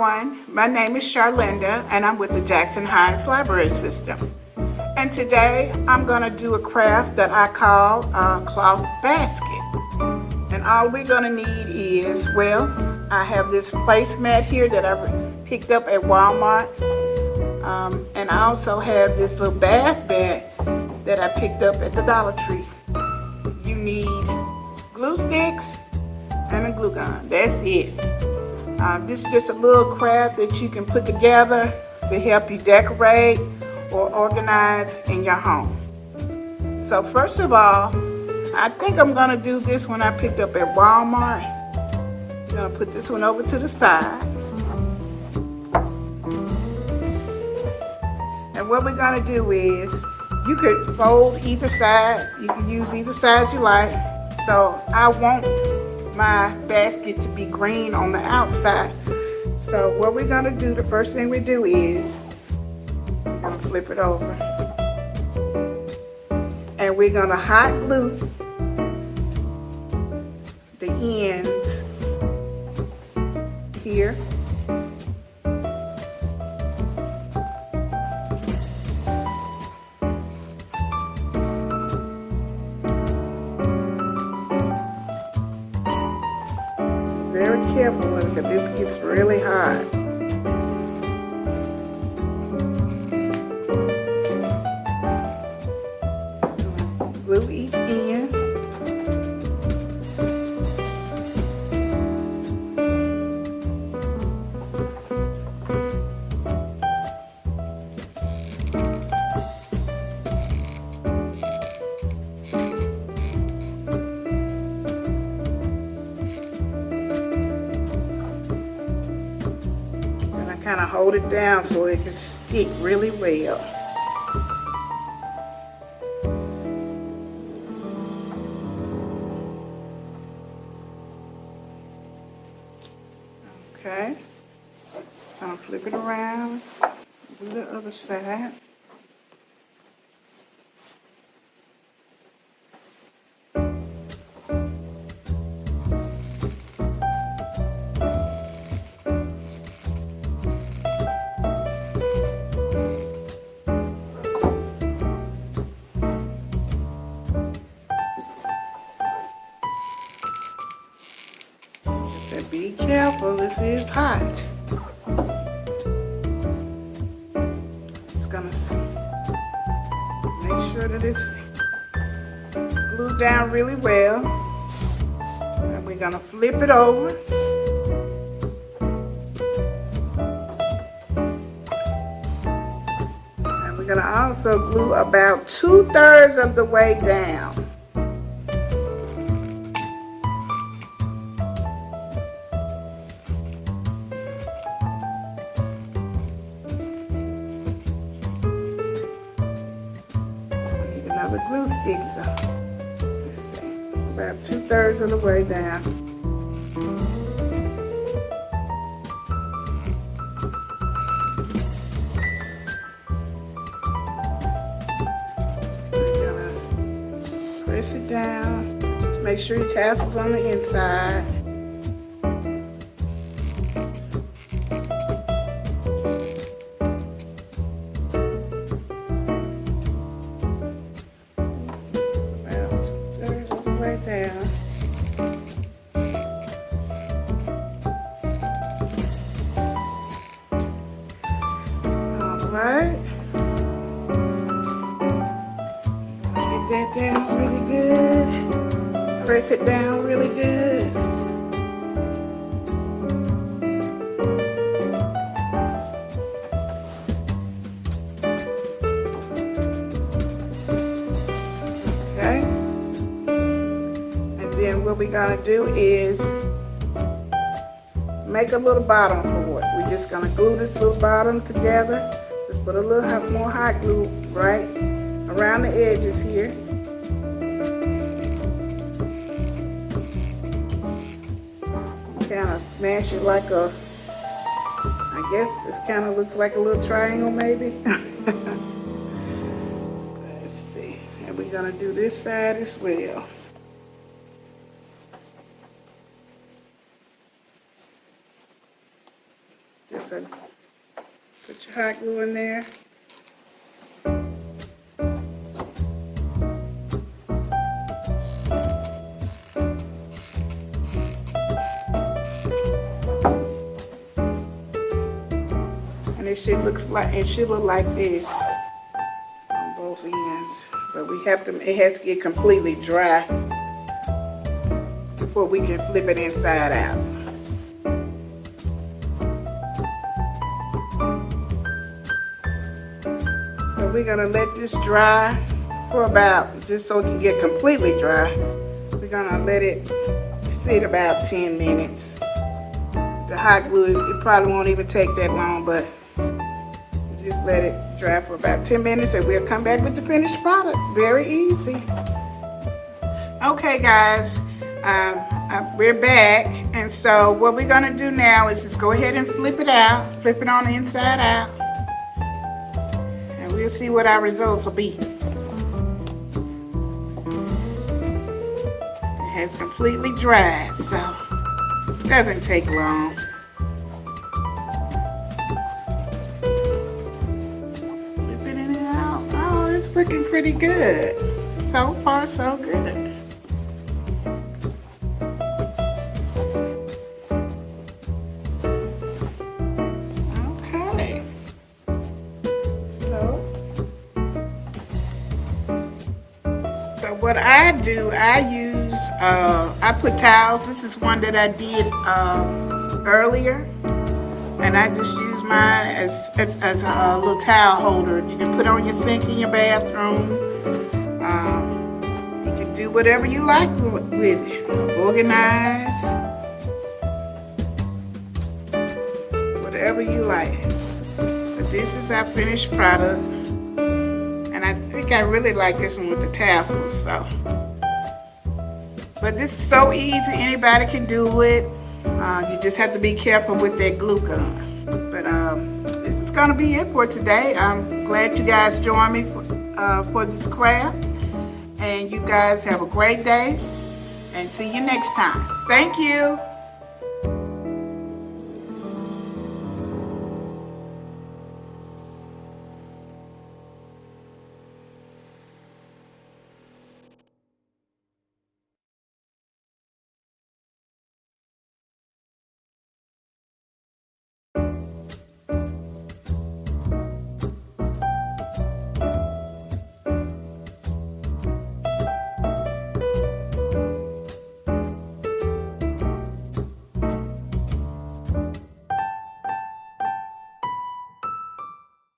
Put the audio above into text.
everyone, my name is Charlinda and I'm with the Hinds Library System. And today I'm going to do a craft that I call a cloth basket. And all we're going to need is, well, I have this placemat here that I picked up at Walmart. And I also have this little bath bag that I picked up at the Dollar Tree. You need glue sticks and a glue gun. That's it. This is just a little craft that you can put together to help you decorate or organize in your home. So first of all, I think I'm going to do this one I picked up at Walmart. I'm going to put this one over to the side. And what we're going to do is, you could fold either side. You can use either side you like. So I want my basket to be green on the outside. So what we're going to do, the first thing we do is, I'm going to flip it over. And we're going to hot glue the ends here. Very careful with it because this gets really hot. Glue each end. Kind of hold it down so it can stick really well. Okay, I'm gonna flip it around, do the other side. Be careful, this is hot. Just gonna make sure that it's glued down really well. And we're gonna flip it over. And we're gonna also glue about 2/3 of the way down. Another glue stick, so let's see, about 2/3 of the way down. We're gonna press it down, just make sure your tassel's on the inside. Down. Alright. Get that down really good. Press it down really good. Okay. Then what we're going to do is make a little bottom for it. We're just going to glue this little bottom together. Just put a little more hot glue right around the edges here. Kind of smash it like a, I guess this kind of looks like a little triangle maybe. Let's see. And we're going to do this side as well. So put your hot glue in there. And it should look like this on both ends. But it has to get completely dry before we can flip it inside out. So we're gonna let this dry for about, just so it can get completely dry, we're gonna let it sit about 10 minutes. The hot glue, it probably won't even take that long, but just let it dry for about 10 minutes and we'll come back with the finished product. Very easy. Okay guys, we're back, and so what we're gonna do now is just go ahead and flip it out, flip it on the inside out, and we'll see what our results will be. It has completely dried, so it doesn't take long. Flipping it out. Oh, it's looking pretty good. So far, so good. So what I do, I put towels. This is one that I did earlier, and I just use mine as a little towel holder. You can put on your sink in your bathroom. You can do whatever you like with it. Organize, whatever you like. But this is our finished product. I think I really like this one with the tassels, so. But this is so easy, anybody can do it. You just have to be careful with that glue gun. But this is gonna be it for today. I'm glad you guys joined me for this craft. And you guys have a great day, and see you next time. Thank you.